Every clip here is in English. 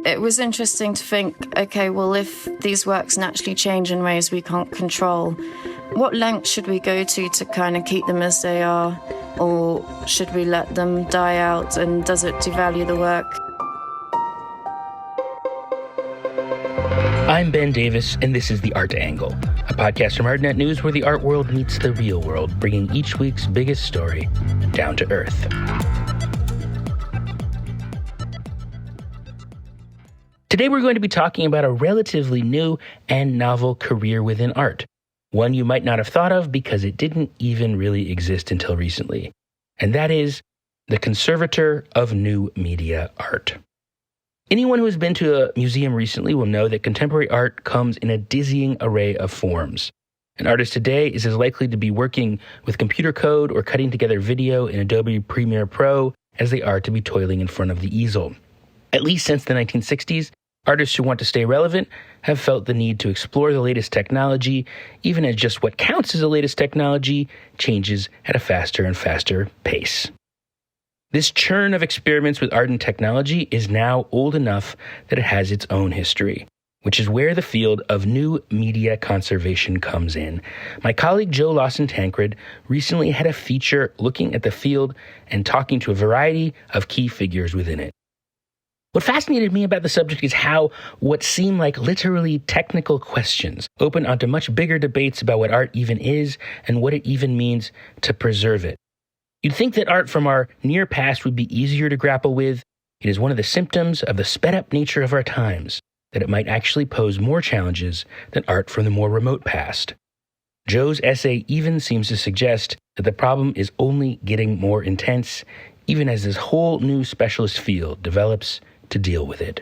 It was interesting to think, okay, well, if these works naturally change in ways we can't control, what length should we go to kind of keep them as they are? Or should we let them die out, and does it devalue the work? I'm Ben Davis, and this is The Art Angle, a podcast from Artnet News where the art world meets the real world, bringing each week's biggest story down to earth. Today we're going to be talking about a relatively new and novel career within art, one you might not have thought of because it didn't even really exist until recently, and that is the conservator of new media art. Anyone who has been to a museum recently will know that contemporary art comes in a dizzying array of forms. An artist today is as likely to be working with computer code or cutting together video in Adobe Premiere Pro as they are to be toiling in front of the easel. At least since the 1960s, artists who want to stay relevant have felt the need to explore the latest technology, even as just what counts as the latest technology changes at a faster and faster pace. This churn of experiments with art and technology is now old enough that it has its own history, which is where the field of new media conservation comes in. My colleague Jo Lawson-Tancred recently had a feature looking at the field and talking to a variety of key figures within it. What fascinated me about the subject is how what seem like literally technical questions open onto much bigger debates about what art even is and what it even means to preserve it. You'd think that art from our near past would be easier to grapple with. It is one of the symptoms of the sped-up nature of our times that it might actually pose more challenges than art from the more remote past. Jo's essay even seems to suggest that the problem is only getting more intense, even as this whole new specialist field develops to deal with it.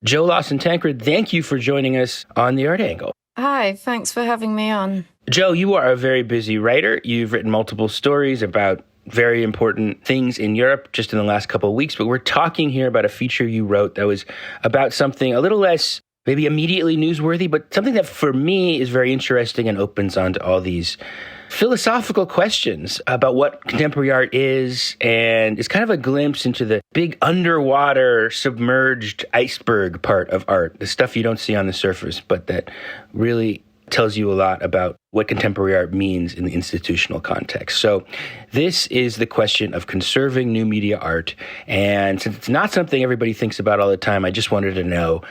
Jo Lawson-Tancred, thank you for joining us on The Art Angle. Hi, thanks for having me on. Jo, you are a very busy writer. You've written multiple stories about very important things in Europe just in the last couple of weeks, but we're talking here about a feature you wrote that was about something a little less maybe immediately newsworthy, but something that for me is very interesting and opens onto all these philosophical questions about what contemporary art is, and it's kind of a glimpse into the big underwater submerged iceberg part of art, the stuff you don't see on the surface, but that really tells you a lot about what contemporary art means in the institutional context. So this is the question of conserving new media art, and since it's not something everybody thinks about all the time, I just wanted to know,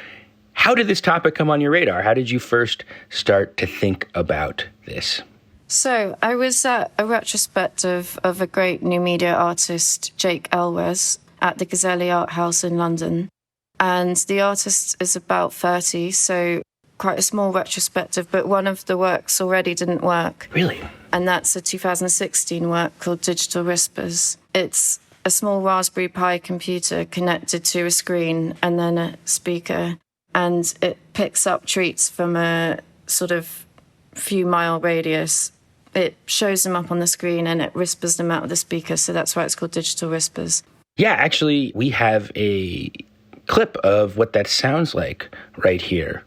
how did this topic come on your radar? How did you first start to think about this? So I was at a retrospective of a great new media artist, Jake Elwes, at the Gazelle Art House in London. And the artist is about 30, so quite a small retrospective, but one of the works already didn't work. Really? And that's a 2016 work called Digital Whispers. It's a small Raspberry Pi computer connected to a screen and then a speaker, and it picks up treats from a sort of few mile radius. It shows them up on the screen and it whispers them out of the speaker, so that's why it's called Digital Whispers. Yeah, actually, we have a clip of what that sounds like right here.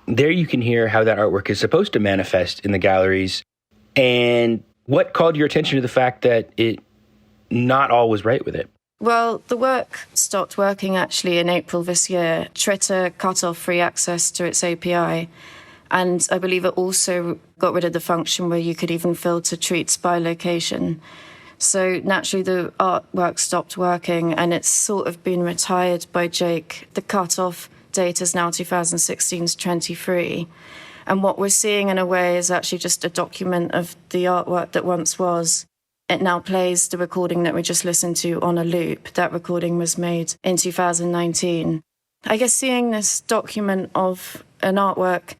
There you can hear how that artwork is supposed to manifest in the galleries. And what called your attention to the fact that it not all was right with it? Well, the work stopped working actually in April this year. Twitter cut off free access to its API. And I believe it also got rid of the function where you could even filter treats by location. So naturally the artwork stopped working and it's sort of been retired by Jake. The cut-off date is now 2016 to 23. And what we're seeing in a way is actually just a document of the artwork that once was. It now plays the recording that we just listened to on a loop. That recording was made in 2019. I guess seeing this document of an artwork,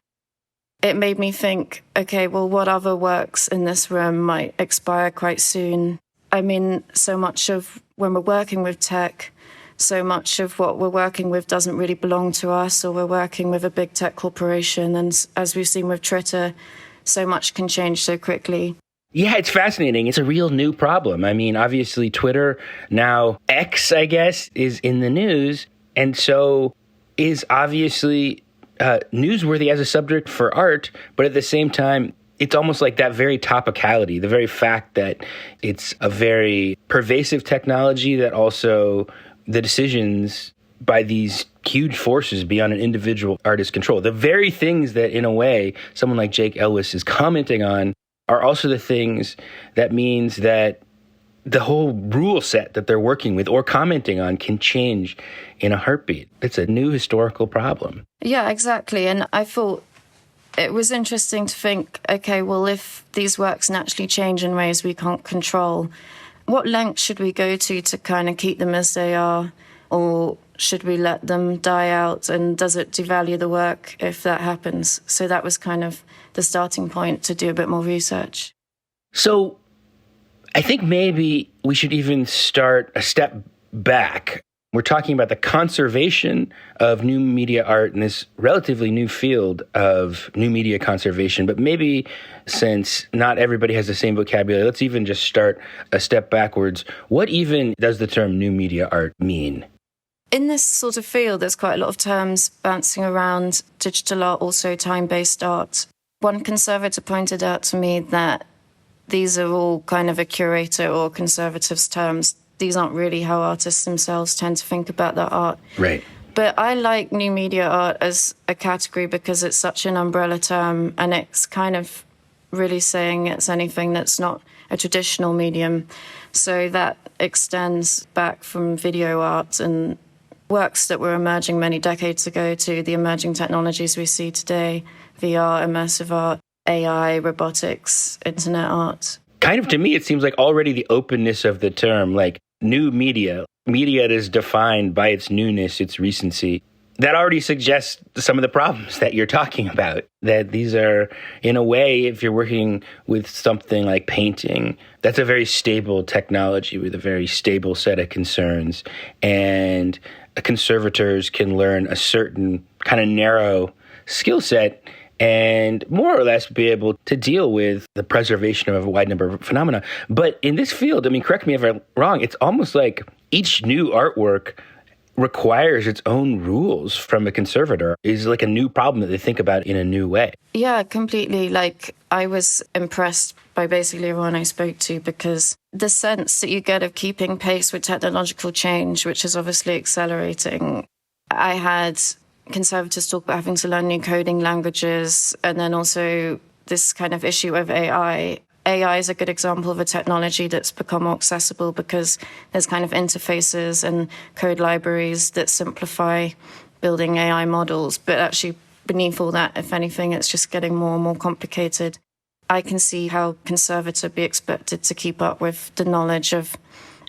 it made me think, okay, well, what other works in this room might expire quite soon? I mean, so much of when we're working with tech, so much of what we're working with doesn't really belong to us, or we're working with a big tech corporation. And as we've seen with Twitter, so much can change so quickly. Yeah, it's fascinating. It's a real new problem. I mean, obviously, Twitter, now X, I guess, is in the news, and so is obviously newsworthy as a subject for art, but at the same time, it's almost like that very topicality, the very fact that it's a very pervasive technology that also the decisions by these huge forces beyond an individual artist's control. The very things that, in a way, someone like Jake Elwes is commenting on are also the things that means that the whole rule set that they're working with or commenting on can change in a heartbeat. It's a new historical problem. Yeah, exactly. And I thought it was interesting to think, okay, well, if these works naturally change in ways we can't control, what length should we go to kind of keep them as they are? Or should we let them die out? And does it devalue the work if that happens? So that was kind of the starting point to do a bit more research. So I think maybe we should even start a step back. We're talking about the conservation of new media art in this relatively new field of new media conservation. But maybe since not everybody has the same vocabulary, let's even just start a step backwards. What even does the term new media art mean? In this sort of field, there's quite a lot of terms bouncing around: digital art, also time-based art. One conservator pointed out to me that these are all kind of a curator or conservative's terms. These aren't really how artists themselves tend to think about their art. Right. But I like new media art as a category because it's such an umbrella term, and it's kind of really saying it's anything that's not a traditional medium. So that extends back from video art and works that were emerging many decades ago to the emerging technologies we see today: VR, immersive art, AI, robotics, internet art. Kind of, to me, it seems like already the openness of the term, like new media that is defined by its newness, its recency, that already suggests some of the problems that you're talking about. That these are, in a way, if you're working with something like painting, that's a very stable technology with a very stable set of concerns. And conservators can learn a certain kind of narrow skill set and more or less be able to deal with the preservation of a wide number of phenomena. But in this field, I mean, correct me if I'm wrong, it's almost like each new artwork requires its own rules from a conservator. It's like a new problem that they think about in a new way. Yeah, completely. Like, I was impressed by basically everyone I spoke to, because the sense that you get of keeping pace with technological change, which is obviously accelerating. I had conservators talk about having to learn new coding languages, and then also this kind of issue of AI. AI is a good example of a technology that's become more accessible because there's kind of interfaces and code libraries that simplify building AI models. But actually, beneath all that, if anything, it's just getting more and more complicated. I can see how conservator be expected to keep up with the knowledge of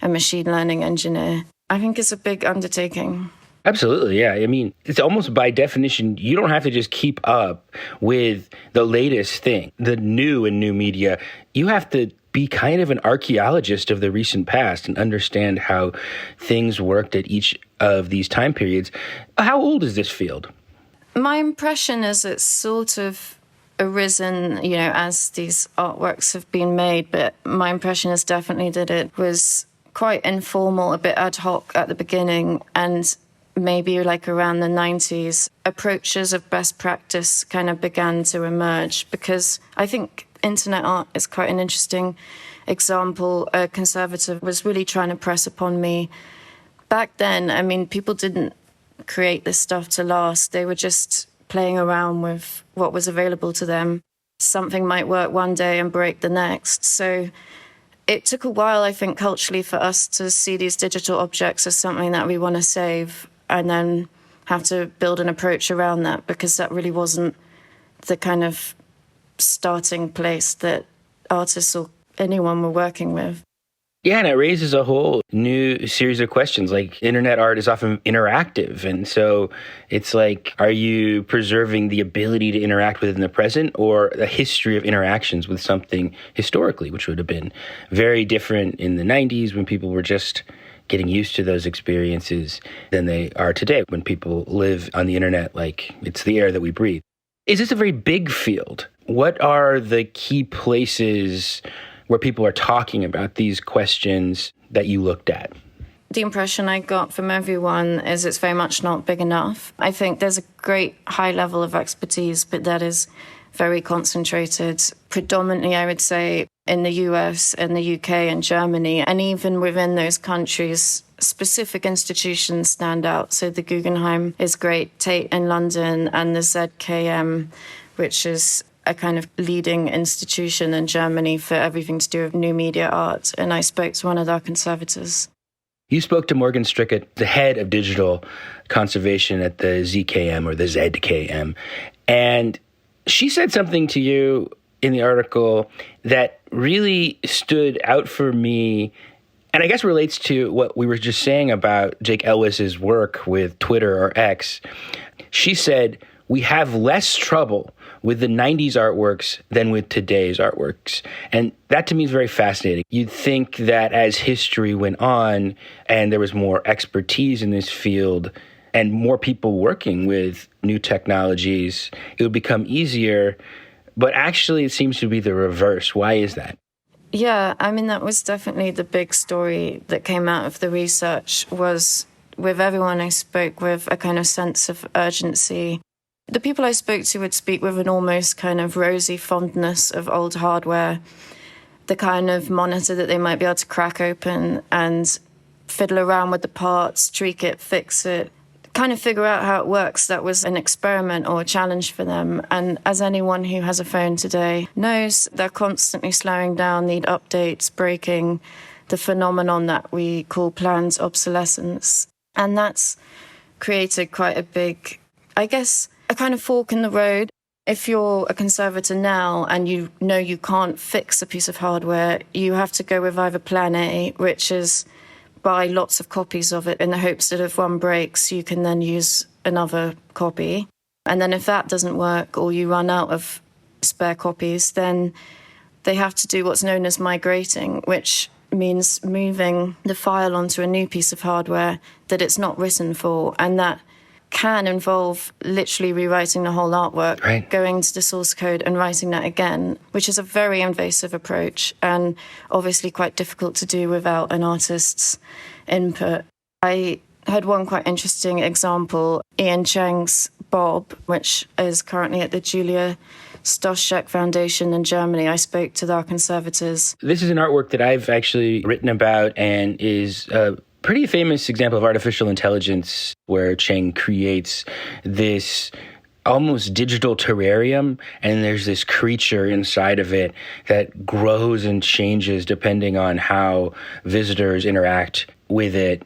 a machine learning engineer. I think it's a big undertaking. Absolutely, yeah. I mean, it's almost by definition, you don't have to just keep up with the latest thing, the new and new media. You have to be kind of an archaeologist of the recent past and understand how things worked at each of these time periods. How old is this field? My impression is it's sort of arisen, as these artworks have been made, but my impression is definitely that it was quite informal, a bit ad hoc at the beginning, and maybe like around the 90s, approaches of best practice kind of began to emerge, because I think internet art is quite an interesting example. A conservative was really trying to press upon me. Back then, I mean, people didn't create this stuff to last. They were just playing around with what was available to them. Something might work one day and break the next. So it took a while, I think, culturally for us to see these digital objects as something that we want to save, and then have to build an approach around that, because that really wasn't the kind of starting place that artists or anyone were working with. Yeah, and it raises a whole new series of questions. Like, internet art is often interactive. And so it's like, are you preserving the ability to interact within the present, or a history of interactions with something historically, which would have been very different in the 90s when people were just getting used to those experiences than they are today when people live on the internet like it's the air that we breathe. Is this a very big field? What are the key places where people are talking about these questions that you looked at? The impression I got from everyone is it's very much not big enough. I think there's a great high level of expertise, but that is very concentrated, predominantly, I would say, in the US, in the UK and Germany. And even within those countries, specific institutions stand out. So the Guggenheim is great, Tate in London, and the ZKM, which is a kind of leading institution in Germany for everything to do with new media art. And I spoke to one of their conservators. You spoke to Morgan Strickett, the head of digital conservation at the ZKM or the ZKM, and she said something to you in the article that really stood out for me, and I guess relates to what we were just saying about Jake Ellis's work with Twitter or X. She said, "We have less trouble with the 90s artworks than with today's artworks." And that to me is very fascinating. You'd think that as history went on and there was more expertise in this field and more people working with new technologies, it would become easier. But actually, it seems to be the reverse. Why is that? Yeah, I mean, that was definitely the big story that came out of the research, was with everyone I spoke with, a kind of sense of urgency. The people I spoke to would speak with an almost kind of rosy fondness of old hardware, the kind of monitor that they might be able to crack open and fiddle around with the parts, tweak it, fix it, kind of figure out how it works. That was an experiment or a challenge for them. And as anyone who has a phone today knows, they're constantly slowing down, need updates, breaking, the phenomenon that we call planned obsolescence. And that's created quite a big, I guess, a kind of fork in the road. If you're a conservator now and you know you can't fix a piece of hardware, you have to go with either plan A, which is buy lots of copies of it in the hopes that if one breaks, you can then use another copy. And then if that doesn't work or you run out of spare copies, then they have to do what's known as migrating, which means moving the file onto a new piece of hardware that it's not written for. And that can involve literally rewriting the whole artwork, right, going to the source code and writing that again, which is a very invasive approach and obviously quite difficult to do without an artist's input. I had one quite interesting example, Ian Cheng's Bob, which is currently at the Julia Stoschek Foundation in Germany. I spoke to their conservators. This is an artwork that I've actually written about and is pretty famous example of artificial intelligence where Cheng creates this almost digital terrarium, and there's this creature inside of it that grows and changes depending on how visitors interact with it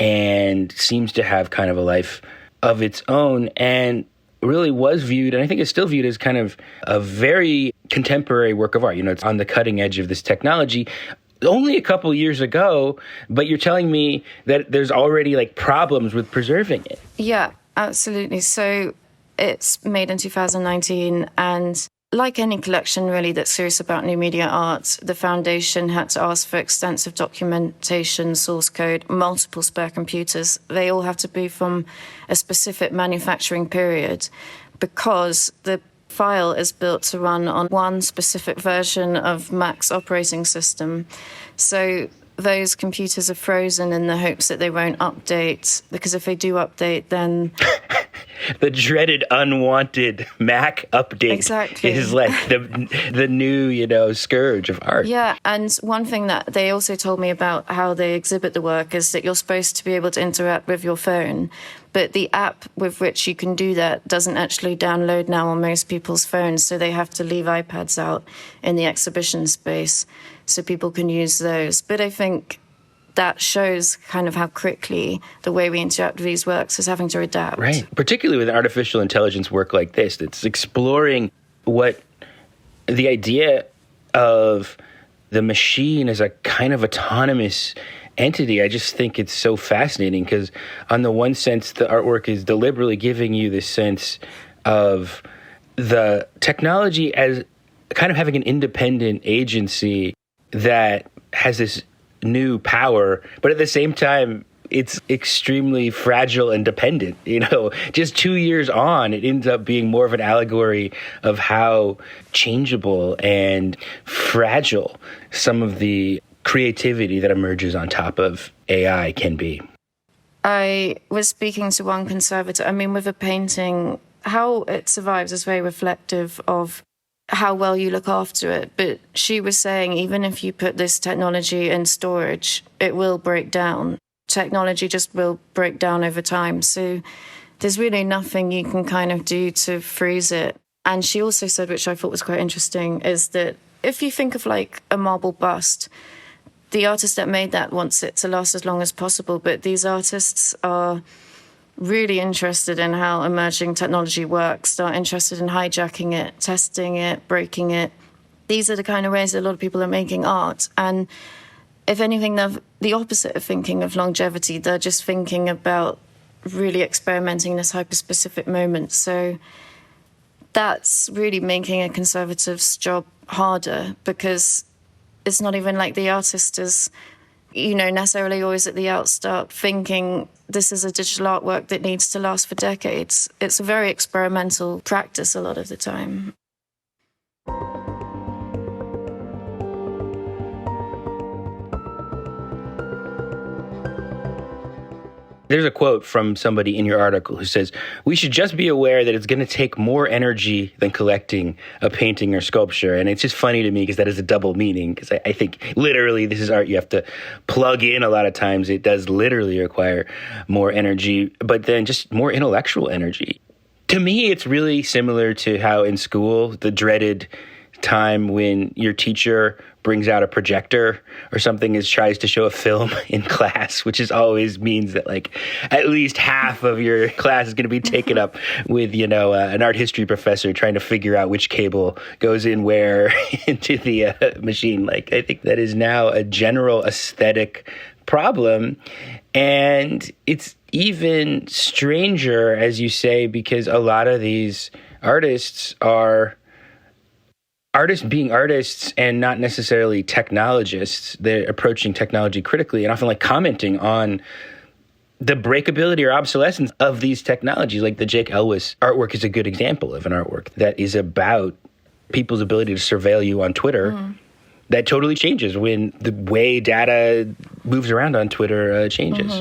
and seems to have kind of a life of its own, and really was viewed, and I think it's still viewed as kind of a very contemporary work of art. You know, it's on the cutting edge of this technology. Only a couple years ago, but you're telling me that there's already like problems with preserving it. Yeah, absolutely. So it's made in 2019, and like any collection really that's serious about new media art, the foundation had to ask for extensive documentation, source code, multiple spare computers. They all have to be from a specific manufacturing period because the file is built to run on one specific version of Mac's operating system. So those computers are frozen in the hopes that they won't update, because if they do update, then the dreaded unwanted Mac update is like the new, scourge of art. Yeah, and one thing that they also told me about how they exhibit the work is that you're supposed to be able to interact with your phone, but the app with which you can do that doesn't actually download now on most people's phones, so they have to leave iPads out in the exhibition space so people can use those. But I think that shows kind of how quickly the way we interact with these works is having to adapt. Right, particularly with artificial intelligence work like this, that's exploring what the idea of the machine as a kind of autonomous entity. I just think it's so fascinating because on the one sense, the artwork is deliberately giving you this sense of the technology as kind of having an independent agency that has this new power, but at the same time, it's extremely fragile and dependent. Just 2 years on, it ends up being more of an allegory of how changeable and fragile some of the creativity that emerges on top of AI can be. I was speaking to one conservator. I mean, with a painting, how it survives is very reflective of how well you look after it. But she was saying, even if you put this technology in storage, it will break down. Technology just will break down over time. So there's really nothing you can kind of do to freeze it. And she also said, which I thought was quite interesting, is that if you think of like a marble bust, the artist that made that wants it to last as long as possible. But these artists are really interested in how emerging technology works. They're interested in hijacking it, testing it, breaking it. These are the kind of ways that a lot of people are making art. And if anything, they're the opposite of thinking of longevity. They're just thinking about really experimenting in this hyper-specific moment. So that's really making a conservative's job harder, because it's not even like the artist is, necessarily always at the outstart thinking this is a digital artwork that needs to last for decades. It's a very experimental practice a lot of the time. There's a quote from somebody in your article who says, "We should just be aware that it's going to take more energy than collecting a painting or sculpture." And it's just funny to me because that is a double meaning, because I think literally this is art you have to plug in a lot of times. It does literally require more energy, but then just more intellectual energy. To me, it's really similar to how in school, the dreaded time when your teacher brings out a projector or something tries to show a film in class, which always means that like at least half of your class is going to be taken up with, an art history professor trying to figure out which cable goes in where into the machine. Like, I think that is now a general aesthetic problem. And it's even stranger, as you say, because a lot of these artists are artists being artists and not necessarily technologists. They're approaching technology critically and often like commenting on the breakability or obsolescence of these technologies. Like the Jake Elwes artwork is a good example of an artwork that is about people's ability to surveil you on Twitter. That totally changes when the way data moves around on Twitter changes.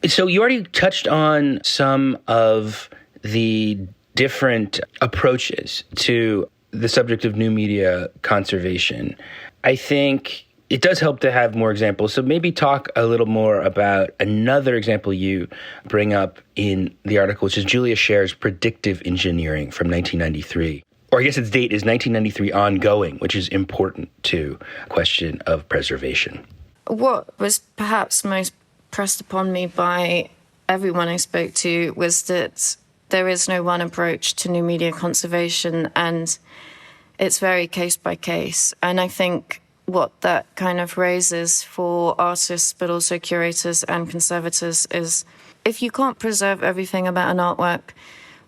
So you already touched on some of the different approaches to the subject of new media conservation. I think it does help to have more examples. So maybe talk a little more about another example you bring up in the article, which is Julia Scher's predictive engineering from 1993. Or I guess its date is 1993 ongoing, which is important to a question of preservation. What was perhaps most pressed upon me by everyone I spoke to was that there is no one approach to new media conservation, and it's very case by case. And I think what that kind of raises for artists, but also curators and conservators, is if you can't preserve everything about an artwork,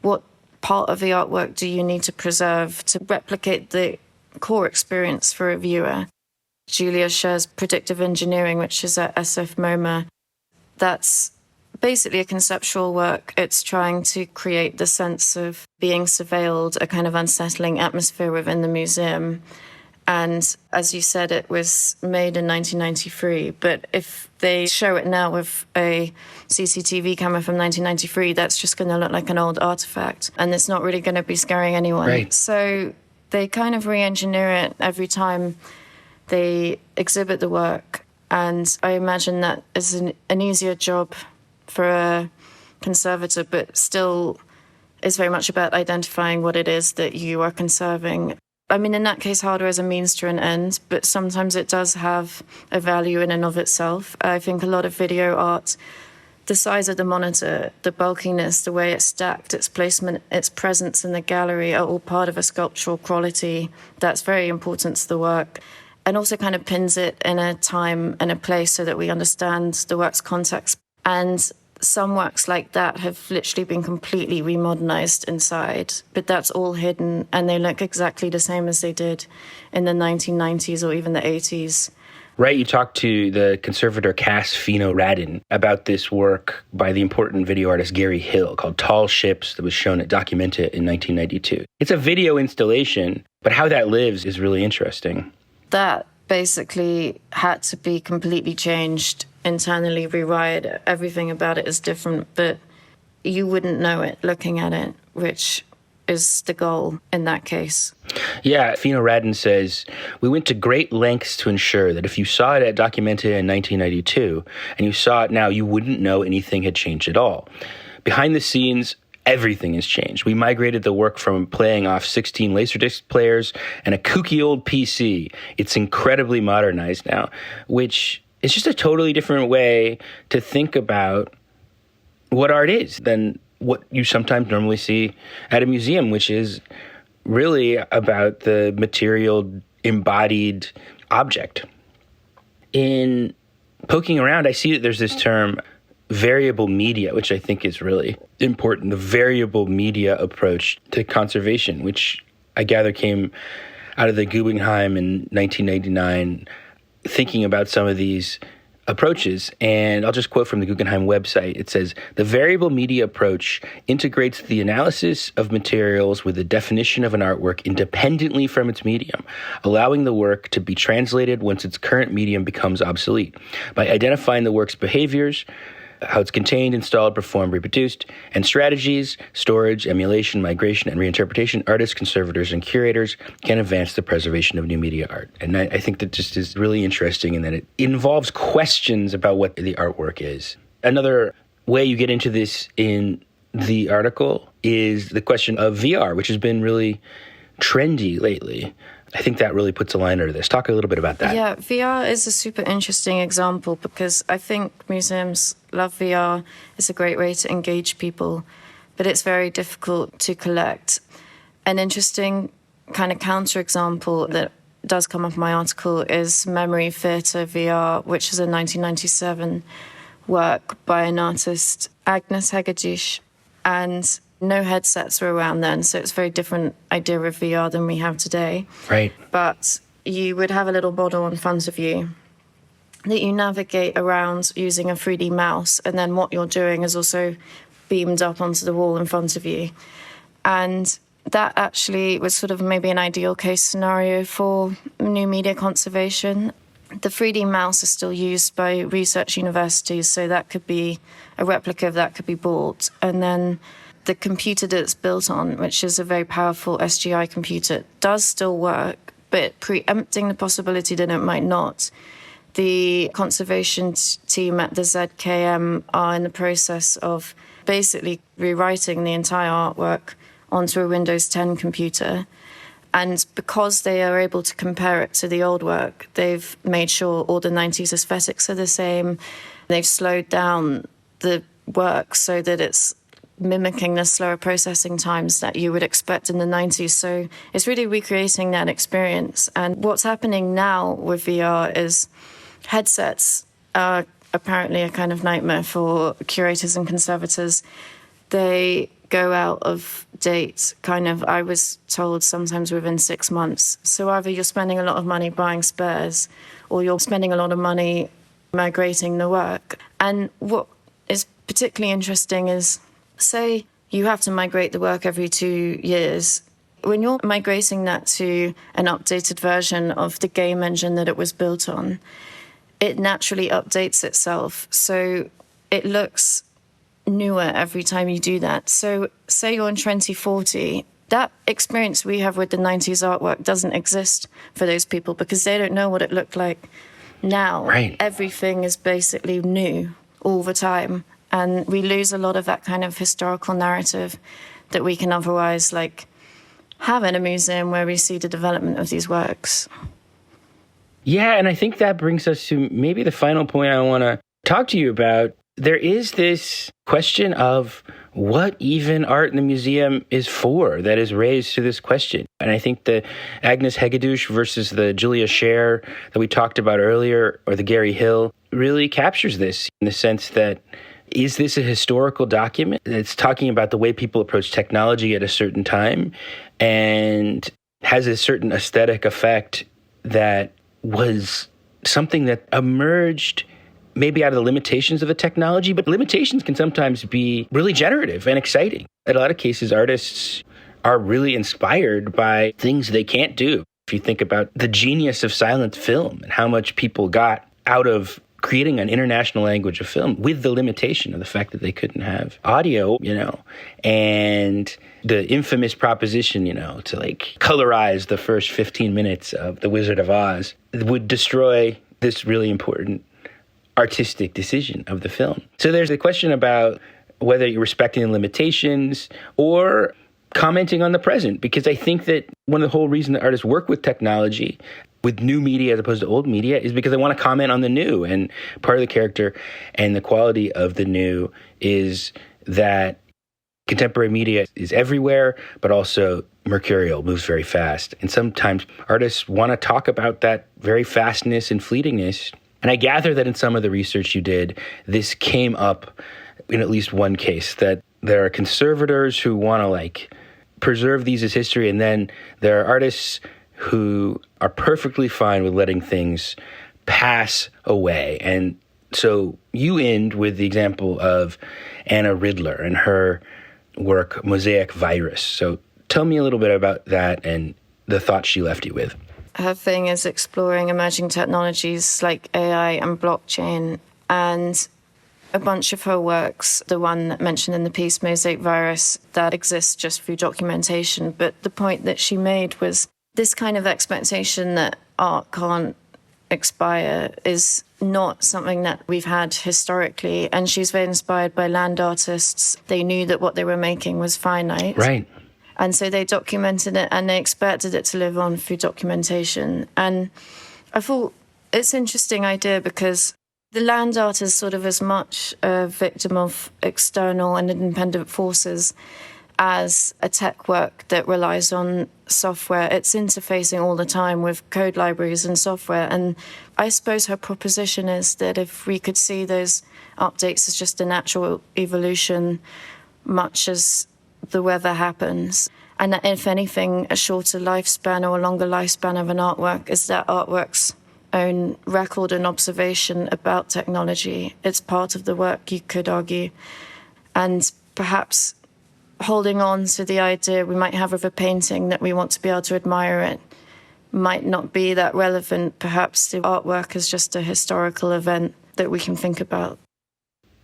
what part of the artwork do you need to preserve to replicate the core experience for a viewer? Julia Scher's predictive engineering, which is at SF MoMA, that's basically a conceptual work. It's trying to create the sense of being surveilled, a kind of unsettling atmosphere within the museum. And as you said, it was made in 1993. But if they show it now with a CCTV camera from 1993, that's just going to look like an old artifact. And it's not really going to be scaring anyone. Right. So they kind of re-engineer it every time they exhibit the work. And I imagine that is an easier job for a conservator, but still is very much about identifying what it is that you are conserving. I mean, in that case, hardware is a means to an end, but sometimes it does have a value in and of itself. I think a lot of video art, the size of the monitor, the bulkiness, the way it's stacked, its placement, its presence in the gallery are all part of a sculptural quality that's very important to the work, and also kind of pins it in a time and a place so that we understand the work's context. And some works like that have literally been completely remodernized inside, but that's all hidden and they look exactly the same as they did in the 1990s or even the 80s. Right, you talked to the conservator Cass Fino-Radin about this work by the important video artist Gary Hill called Tall Ships that was shown at Documenta in 1992. It's a video installation, but how that lives is really interesting. That basically had to be completely changed, internally rewired. Everything about it is different, but you wouldn't know it looking at it, which is the goal in that case. Yeah, Fino-Radin says, we went to great lengths to ensure that if you saw it at Documenta in 1992 and you saw it now, you wouldn't know anything had changed at all. Behind the scenes, everything has changed. We migrated the work from playing off 16 Laserdisc players and a kooky old PC. It's incredibly modernized now, which is just a totally different way to think about what art is than what you sometimes normally see at a museum, which is really about the material embodied object. In poking around, I see that there's this term variable media, which I think is really important, the variable media approach to conservation, which I gather came out of the Guggenheim in 1999, thinking about some of these approaches. And I'll just quote from the Guggenheim website. It says, the variable media approach integrates the analysis of materials with the definition of an artwork independently from its medium, allowing the work to be translated once its current medium becomes obsolete. By identifying the work's behaviors, how it's contained, installed, performed, reproduced, and strategies, storage, emulation, migration, and reinterpretation, artists, conservators, and curators can advance the preservation of new media art. And I think that just is really interesting in that it involves questions about what the artwork is. Another way you get into this in the article is the question of VR, which has been really trendy lately. I think that really puts a line under this. Talk a little bit about that. Yeah, VR is a super interesting example because I think museums love VR. It's a great way to engage people, but it's very difficult to collect. An interesting kind of counterexample that does come up in my article is Memory Theatre VR, which is a 1997 work by an artist, Agnes Hegedüsch, and no headsets were around then, so it's a very different idea of VR than we have today. Right. But you would have a little model in front of you that you navigate around using a 3D mouse, and then what you're doing is also beamed up onto the wall in front of you. And that actually was sort of maybe an ideal case scenario for new media conservation. The 3D mouse is still used by research universities, so that could be a replica of that could be bought. And then the computer that it's built on, which is a very powerful SGI computer, does still work, but preempting the possibility that it might not. The conservation team at the ZKM are in the process of basically rewriting the entire artwork onto a Windows 10 computer. And because they are able to compare it to the old work, they've made sure all the 90s aesthetics are the same. They've slowed down the work so that it's mimicking the slower processing times that you would expect in the 90s. So it's really recreating that experience. And what's happening now with VR is headsets are apparently a kind of nightmare for curators and conservators. They go out of date, kind of, I was told, sometimes within 6 months. So either you're spending a lot of money buying spares or you're spending a lot of money migrating the work. And what is particularly interesting is, say you have to migrate the work every 2 years. When you're migrating that to an updated version of the game engine that it was built on, it naturally updates itself. So it looks newer every time you do that. So say you're in 2040, that experience we have with the 90s artwork doesn't exist for those people because they don't know what it looked like now. Right. Everything is basically new all the time. And we lose a lot of that kind of historical narrative that we can otherwise have in a museum where we see the development of these works. Yeah, and I think that brings us to maybe the final point I want to talk to you about. There is this question of what even art in the museum is for that is raised to this question. And I think the Agnes Hegedüsch versus the Julia Scher that we talked about earlier, or the Gary Hill, really captures this in the sense that, is this a historical document? It's talking about the way people approach technology at a certain time and has a certain aesthetic effect that was something that emerged maybe out of the limitations of the technology, but limitations can sometimes be really generative and exciting. In a lot of cases, artists are really inspired by things they can't do. If you think about the genius of silent film and how much people got out of creating an international language of film with the limitation of the fact that they couldn't have audio, and the infamous proposition, to like colorize the first 15 minutes of The Wizard of Oz would destroy this really important artistic decision of the film. So there's a question about whether you're respecting the limitations or commenting on the present, because I think that one of the whole reasons that artists work with technology, with new media as opposed to old media, is because they want to comment on the new. And part of the character and the quality of the new is that contemporary media is everywhere, but also mercurial, moves very fast. And sometimes artists want to talk about that very fastness and fleetingness. And I gather that in some of the research you did, this came up in at least one case, that there are conservators who want to preserve these as history, and then there are artists who are perfectly fine with letting things pass away. And so you end with the example of Anna Ridler and her work, Mosaic Virus. So tell me a little bit about that and the thoughts she left you with. Her thing is exploring emerging technologies like AI and blockchain, and a bunch of her works, the one mentioned in the piece, Mosaic Virus, that exists just through documentation. But the point that she made was this kind of expectation that art can't expire is not something that we've had historically. And she's very inspired by land artists. They knew that what they were making was finite. Right. And so they documented it, and they expected it to live on through documentation. And I thought it's an interesting idea, because the land art is sort of as much a victim of external and independent forces as a tech work that relies on software. It's interfacing all the time with code libraries and software. And I suppose her proposition is that if we could see those updates as just a natural evolution, much as the weather happens, and that if anything, a shorter lifespan or a longer lifespan of an artwork is that artwork's own record and observation about technology. It's part of the work, you could argue. And perhaps holding on to the idea we might have of a painting that we want to be able to admire it might not be that relevant. Perhaps the artwork is just a historical event that we can think about.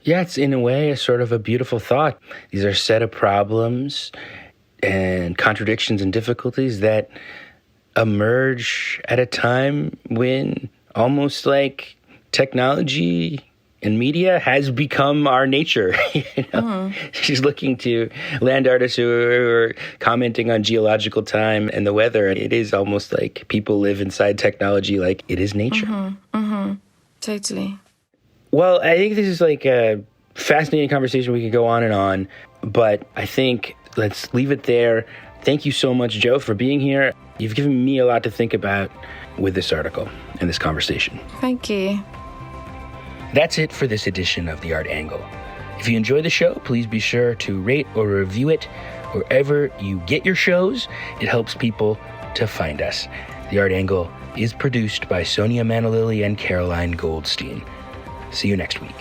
Yeah, it's in a way a sort of a beautiful thought. These are a set of problems and contradictions and difficulties that emerge at a time when almost like technology and media has become our nature. She's looking to land artists who are commenting on geological time and the weather. It is almost like people live inside technology like it is nature. Totally. Well, I think this is like a fascinating conversation. We could go on and on, but I think let's leave it there. Thank you so much, Jo, for being here. You've given me a lot to think about with this article and this conversation. Thank you. That's it for this edition of The Art Angle. If you enjoy the show, please be sure to rate or review it wherever you get your shows. It helps people to find us. The Art Angle is produced by Sonia Manalili and Caroline Goldstein. See you next week.